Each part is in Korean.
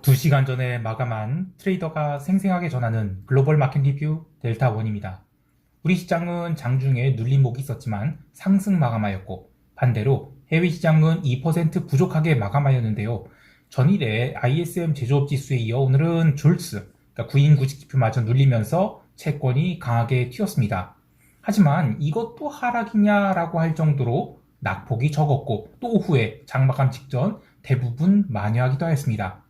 2시간 전에 마감한 트레이더가 생생하게 전하는 글로벌 마켓 리뷰 델타원입니다. 우리 시장은 장중에 눌림목이 있었지만 상승 마감하였고, 반대로 해외 시장은 2% 부족하게 마감하였는데요. 전일에 ISM 제조업 지수에 이어 오늘은 졸스, 그러니까 구인 구직 지표마저 눌리면서 채권이 강하게 튀었습니다. 하지만 이것도 하락이냐라고 할 정도로 낙폭이 적었고, 또 오후에 장마감 직전 대부분 만회하기도 하였습니다.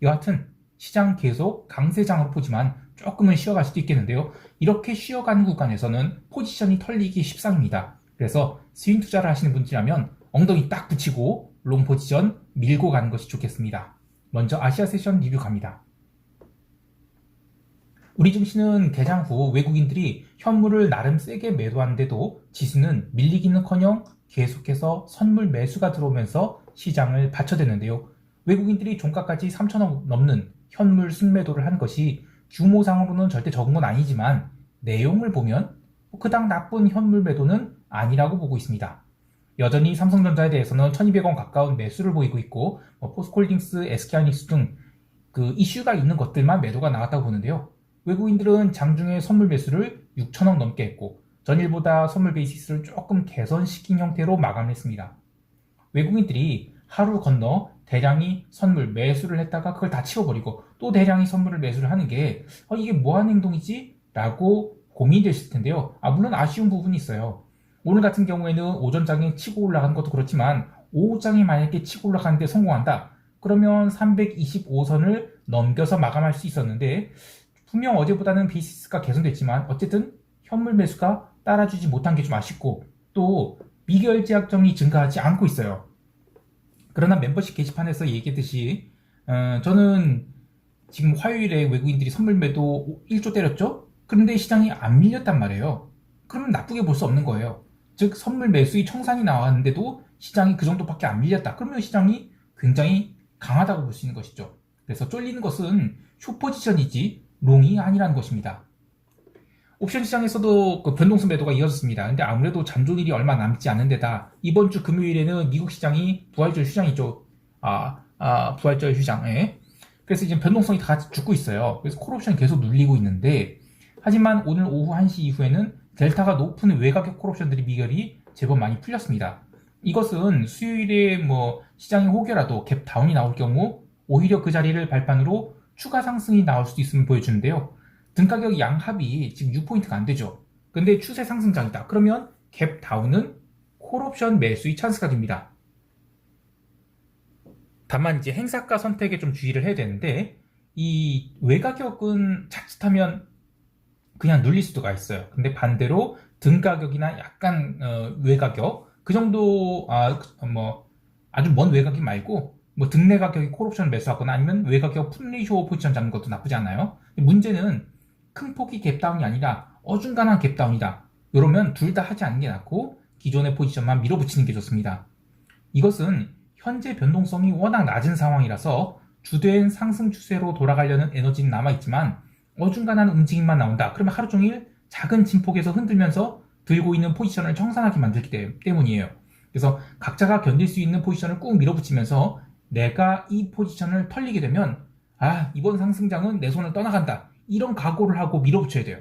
여하튼 시장 계속 강세장으로 보지만 조금은 쉬어갈 수도 있겠는데요. 이렇게 쉬어가는 구간에서는 포지션이 털리기 십상입니다. 그래서 스윙 투자를 하시는 분들이라면 엉덩이 딱 붙이고 롱 포지션 밀고 가는 것이 좋겠습니다. 먼저 아시아 세션 리뷰 갑니다. 우리 증시는 개장 후 외국인들이 현물을 나름 세게 매도하는데도 지수는 밀리기는커녕 계속해서 선물 매수가 들어오면서 시장을 받쳐댔는데요. 외국인들이 종가까지 3천억 넘는 현물 순매도를 한 것이 규모상으로는 절대 적은 건 아니지만 내용을 보면 그닥 나쁜 현물 매도는 아니라고 보고 있습니다. 여전히 삼성전자에 대해서는 1200원 가까운 매수를 보이고 있고 포스코홀딩스, SK하이닉스 등 그 이슈가 있는 것들만 매도가 나왔다고 보는데요. 외국인들은 장중에 선물 매수를 6천억 넘게 했고 전일보다 선물 베이시스를 조금 개선시킨 형태로 마감했습니다. 외국인들이 하루 건너 대량이 선물 매수를 했다가 그걸 다 치워버리고 또 대량이 선물을 매수를 하는 게 이게 뭐하는 행동이지? 라고 고민이 되실 텐데요. 물론 아쉬운 부분이 있어요. 오늘 같은 경우에는 오전장에 치고 올라가는 것도 그렇지만 오후장에 만약에 치고 올라가는데 성공한다. 그러면 325선을 넘겨서 마감할 수 있었는데 분명 어제보다는 베이시스가 개선됐지만 어쨌든 현물 매수가 따라주지 못한 게 좀 아쉽고 또 미결제약정이 증가하지 않고 있어요. 그러나 멤버십 게시판에서 얘기했듯이 저는 지금 화요일에 외국인들이 선물 매도 1조 때렸죠? 그런데 시장이 안 밀렸단 말이에요. 그러면 나쁘게 볼 수 없는 거예요. 즉 선물 매수의 청산이 나왔는데도 시장이 그 정도밖에 안 밀렸다. 그러면 시장이 굉장히 강하다고 볼 수 있는 것이죠. 그래서 쫄리는 것은 숏포지션이지 롱이 아니라는 것입니다. 옵션 시장에서도 그 변동성 매도가 이어졌습니다. 근데 아무래도 잔존일이 얼마 남지 않은 데다 이번 주 금요일에는 미국 시장이 부활절 휴장이죠. 부활절 휴장에. 그래서 이제 변동성이 다 죽고 있어요. 그래서 콜옵션이 계속 눌리고 있는데 하지만 오늘 오후 1시 이후에는 델타가 높은 외곽의 콜옵션들이 미결이 제법 많이 풀렸습니다. 이것은 수요일에 시장이 혹여라도 갭 다운이 나올 경우 오히려 그 자리를 발판으로 추가 상승이 나올 수도 있음을 보여주는데요. 등가격 양합이 지금 6포인트가 안 되죠. 근데 추세 상승장이다. 그러면 갭 다운은 콜옵션 매수의 찬스가 됩니다. 다만 이제 행사가 선택에 좀 주의를 해야 되는데 이 외가격은 자칫하면 그냥 눌릴 수가 있어요. 근데 반대로 등가격이나 약간 외가격 그 정도 아주 먼 외가격 말고 등내 가격이 콜옵션을 매수하거나 아니면 외가격 풋리쇼 포지션 잡는 것도 나쁘지 않아요. 문제는 큰 폭이 갭다운이 아니라 어중간한 갭다운이다. 이러면 둘 다 하지 않는 게 낫고 기존의 포지션만 밀어붙이는 게 좋습니다. 이것은 현재 변동성이 워낙 낮은 상황이라서 주된 상승 추세로 돌아가려는 에너지는 남아있지만 어중간한 움직임만 나온다. 그러면 하루 종일 작은 진폭에서 흔들면서 들고 있는 포지션을 청산하게 만들기 때문이에요. 그래서 각자가 견딜 수 있는 포지션을 꾹 밀어붙이면서 내가 이 포지션을 털리게 되면 이번 상승장은 내 손을 떠나간다. 이런 각오를 하고 밀어붙여야 돼요.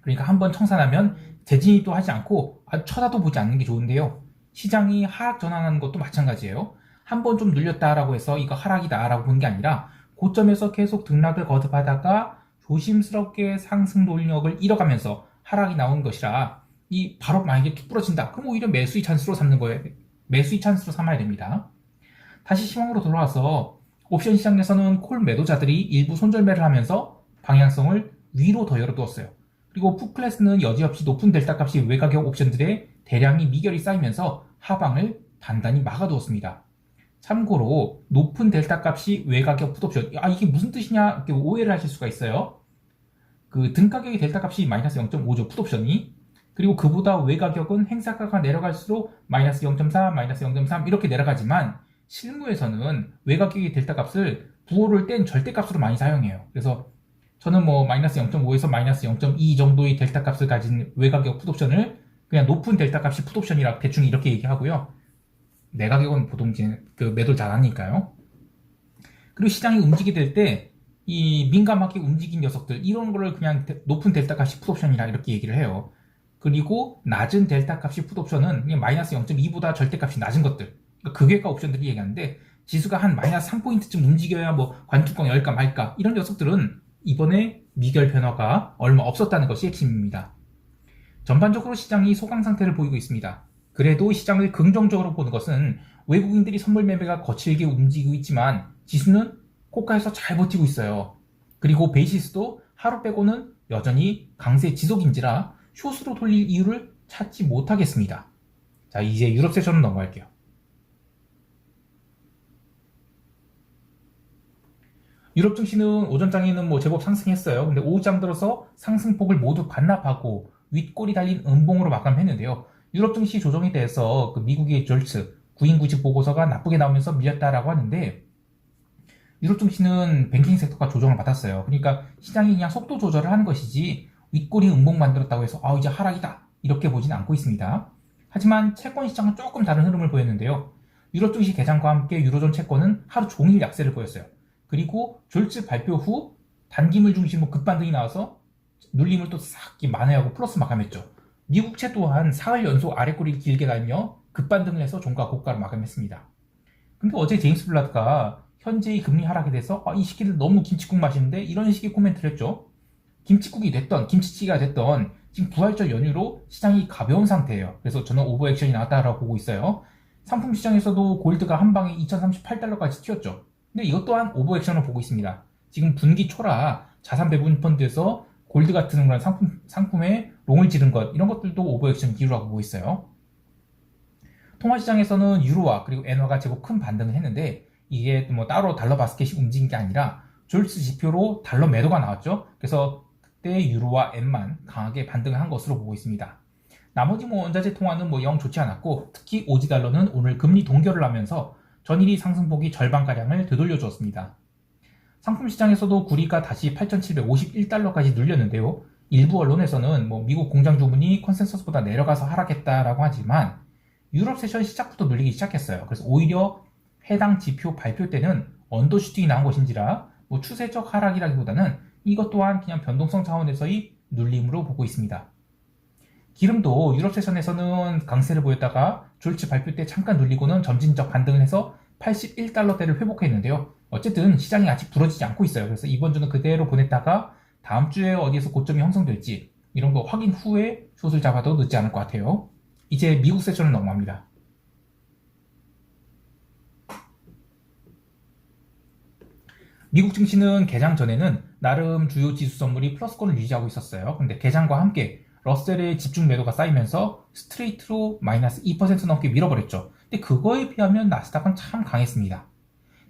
그러니까 한번 청산하면 재진입도 하지 않고 쳐다도 보지 않는 게 좋은데요. 시장이 하락 전환하는 것도 마찬가지예요. 한번 좀 눌렸다라고 해서 이거 하락이다라고 보는 게 아니라 고점에서 계속 등락을 거듭하다가 조심스럽게 상승 동력을 잃어가면서 하락이 나오는 것이라 이 바로 만약에 툭 부러진다. 그럼 오히려 매수의 찬스로 삼는 거예요. 매수의 찬스로 삼아야 됩니다. 다시 시황으로 돌아와서 옵션 시장에서는 콜 매도자들이 일부 손절매를 하면서 방향성을 위로 더 열어두었어요. 그리고 풋클래스는 여지없이 높은 델타 값이 외가격 옵션들의 대량이 미결이 쌓이면서 하방을 단단히 막아두었습니다. 참고로 높은 델타 값이 외가격 풋옵션 이게 무슨 뜻이냐 이렇게 오해를 하실 수가 있어요. 그 등가격의 델타 값이 마이너스 0.5죠 풋옵션이. 그리고 그보다 외가격은 행사가가 내려갈수록 마이너스 0.4, 마이너스 0.3 이렇게 내려가지만 실무에서는 외가격의 델타 값을 부호를 뗀 절대값으로 많이 사용해요. 그래서 저는 마이너스 0.5에서 마이너스 0.2 정도의 델타 값을 가진 외가격 풋옵션을 그냥 높은 델타 값이 풋옵션이라 대충 이렇게 얘기하고요. 내가격은 보통 매도를 잘 하니까요. 그리고 시장이 움직이게 될 때 이 민감하게 움직인 녀석들 이런 거를 그냥 높은 델타 값이 풋옵션이라 이렇게 얘기를 해요. 그리고 낮은 델타 값이 풋옵션은 그냥 마이너스 0.2보다 절대값이 낮은 것들, 그러니까 극외가 옵션들이 얘기하는데, 지수가 한 마이너스 3포인트쯤 움직여야 뭐 관뚜껑 열까 말까 이런 녀석들은 이번에 미결 변화가 얼마 없었다는 것이 핵심입니다. 전반적으로 시장이 소강 상태를 보이고 있습니다. 그래도 시장을 긍정적으로 보는 것은 외국인들이 선물 매매가 거칠게 움직이고 있지만 지수는 고가에서 잘 버티고 있어요. 그리고 베이시스도 하루 빼고는 여전히 강세 지속인지라 숏으로 돌릴 이유를 찾지 못하겠습니다. 자, 이제 유럽 세션으로 넘어갈게요. 유럽 증시는 오전장에는 뭐 제법 상승했어요. 근데 오후장 들어서 상승폭을 모두 반납하고 윗골이 달린 음봉으로 마감했는데요. 유럽 증시 조정에 대해서 그 미국의 졸츠 구인구직 보고서가 나쁘게 나오면서 밀렸다라고 하는데, 유럽 증시는 뱅킹 섹터가 조정을 받았어요. 그러니까 시장이 그냥 속도 조절을 하는 것이지 윗골이 음봉 만들었다고 해서 이제 하락이다 이렇게 보진 않고 있습니다. 하지만 채권 시장은 조금 다른 흐름을 보였는데요. 유럽 증시 개장과 함께 유로존 채권은 하루 종일 약세를 보였어요. 그리고 졸츠 발표 후 단기물 중심으로 급반등이 나와서 눌림을 또 싹 만회하고 플러스 마감했죠. 미국채 또한 사흘 연속 아래꼬리를 길게 달며 급반등을 해서 종가 고가로 마감했습니다. 근데 어제 제임스 블라드가 현재의 금리 하락에 대해서 이 시기를 너무 김칫국 마시는데 이런 식의 코멘트를 했죠. 김칫국이 됐던 김치찌개가 됐던 지금 부활절 연휴로 시장이 가벼운 상태예요. 그래서 저는 오버액션이 나왔다라고 보고 있어요. 상품 시장에서도 골드가 한 방에 2038달러까지 튀었죠. 근데 이것 또한 오버액션을 보고 있습니다. 지금 분기 초라 자산 배분 펀드에서 골드 같은 그런 상품에 롱을 지른 것, 이런 것들도 오버액션 기류라고 보고 있어요. 통화시장에서는 유로화 그리고 엔화가 제법 큰 반등을 했는데, 이게 뭐 따로 달러 바스켓이 움직인 게 아니라 졸스 지표로 달러 매도가 나왔죠. 그래서 그때 유로와 엔만 강하게 반등을 한 것으로 보고 있습니다. 나머지 원자재 통화는 영 좋지 않았고, 특히 오지 달러는 오늘 금리 동결을 하면서 전일이 상승폭이 절반가량을 되돌려 주었습니다. 상품 시장에서도 구리가 다시 8,751달러까지 눌렸는데요. 일부 언론에서는 미국 공장 주문이 컨센서스보다 내려가서 하락했다라고 하지만 유럽 세션 시작부터 눌리기 시작했어요. 그래서 오히려 해당 지표 발표 때는 언더슈팅이 나온 것인지라 추세적 하락이라기보다는 이것 또한 그냥 변동성 차원에서의 눌림으로 보고 있습니다. 기름도 유럽 세션에서는 강세를 보였다가 졸츠 발표 때 잠깐 눌리고는 점진적 반등을 해서 81달러대를 회복했는데요. 어쨌든 시장이 아직 부러지지 않고 있어요. 그래서 이번 주는 그대로 보냈다가 다음 주에 어디에서 고점이 형성될지 이런 거 확인 후에 숏을 잡아도 늦지 않을 것 같아요. 이제 미국 세션을 넘어갑니다. 미국 증시는 개장 전에는 나름 주요 지수 선물이 플러스권을 유지하고 있었어요. 근데 개장과 함께 러셀의 집중 매도가 쌓이면서 스트레이트로 마이너스 2% 넘게 밀어버렸죠. 근데 그거에 비하면 나스닥은 참 강했습니다.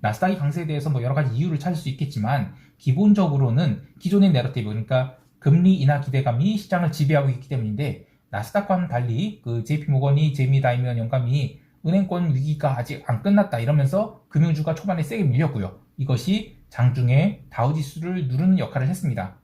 나스닥의 강세에 대해서 여러 가지 이유를 찾을 수 있겠지만 기본적으로는 기존의 내러티브, 그러니까 금리 인하 기대감이 시장을 지배하고 있기 때문인데, 나스닥과는 달리 그 JP모건이 제이미 다이먼 영감이 은행권 위기가 아직 안 끝났다 이러면서 금융주가 초반에 세게 밀렸고요. 이것이 장중에 다우지수를 누르는 역할을 했습니다.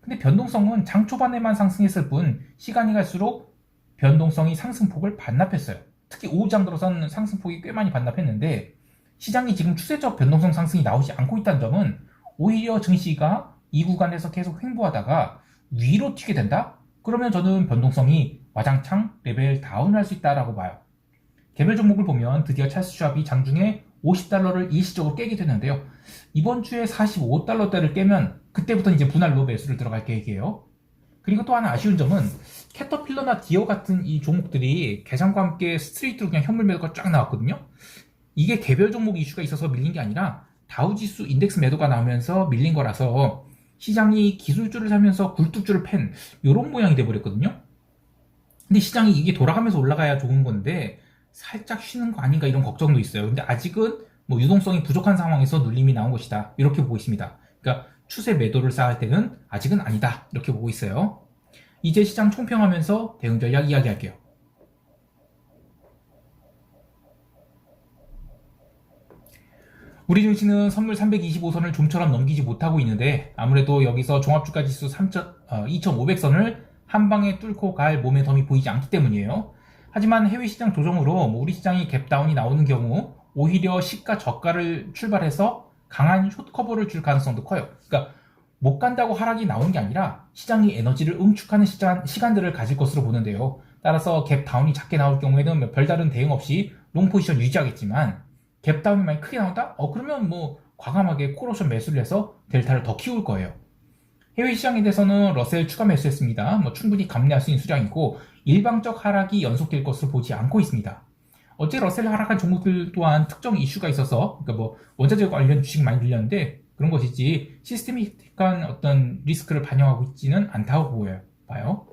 근데 변동성은 장 초반에만 상승했을 뿐 시간이 갈수록 변동성이 상승폭을 반납했어요. 특히 오후장 들어선 상승폭이 꽤 많이 반납했는데, 시장이 지금 추세적 변동성 상승이 나오지 않고 있다는 점은 오히려 증시가 이 구간에서 계속 횡보하다가 위로 튀게 된다? 그러면 저는 변동성이 와장창 레벨 다운을 할 수 있다라고 봐요. 개별 종목을 보면 드디어 찰스 슈왑이 장중에 50달러를 일시적으로 깨게 되는데요. 이번 주에 45달러대를 깨면 그때부터 이제 분할로 매수를 들어갈 계획이에요. 그리고 또 하나 아쉬운 점은 캐터필러나 디어 같은 이 종목들이 개장과 함께 스트레이트로 그냥 현물 매도가 쫙 나왔거든요. 이게 개별 종목 이슈가 있어서 밀린 게 아니라 다우지수 인덱스 매도가 나오면서 밀린 거라서 시장이 기술주를 사면서 굴뚝주를 팬 이런 모양이 돼버렸거든요. 근데 시장이 이게 돌아가면서 올라가야 좋은 건데 살짝 쉬는 거 아닌가 이런 걱정도 있어요. 근데 아직은 유동성이 부족한 상황에서 눌림이 나온 것이다 이렇게 보고 있습니다. 그러니까 추세 매도를 쌓을 때는 아직은 아니다 이렇게 보고 있어요. 이제 시장 총평하면서 대응 전략 이야기할게요. 우리 증시는 선물 325선을 좀처럼 넘기지 못하고 있는데, 아무래도 여기서 종합주가지수 2500선을 한 방에 뚫고 갈 모멘텀이 보이지 않기 때문이에요. 하지만 해외 시장 조정으로 우리 시장이 갭다운이 나오는 경우 오히려 시가 저가를 출발해서 강한 숏 커버를 줄 가능성도 커요. 그러니까 못 간다고 하락이 나오는 게 아니라 시장이 에너지를 응축하는 시간들을 가질 것으로 보는데요. 따라서 갭 다운이 작게 나올 경우에는 뭐 별다른 대응 없이 롱 포지션 유지하겠지만 갭 다운이 많이 크게 나온다? 그러면 뭐 과감하게 콜옵션 매수를 해서 델타를 더 키울 거예요. 해외 시장에 대해서는 러셀 추가 매수했습니다. 뭐 충분히 감내할 수 있는 수량이고 일방적 하락이 연속될 것으로 보지 않고 있습니다. 어제 러셀 하락한 종목들 또한 특정 이슈가 있어서 그러니까 뭐 원자재 관련 주식 많이 늘렸는데 그런 것이지 시스테믹한 어떤 리스크를 반영하고 있지는 않다고 봐요.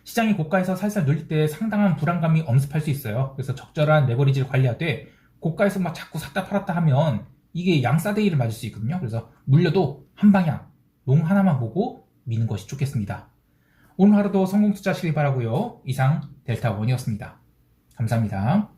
시장이 고가에서 살살 눌릴 때 상당한 불안감이 엄습할 수 있어요. 그래서 적절한 레버리지를 관리하되 고가에서 막 자꾸 샀다 팔았다 하면 이게 양사데이를 맞을 수 있거든요. 그래서 물려도 한 방향, 롱 하나만 보고 미는 것이 좋겠습니다. 오늘 하루도 성공 투자하시길 바라고요. 이상 델타원이었습니다. 감사합니다.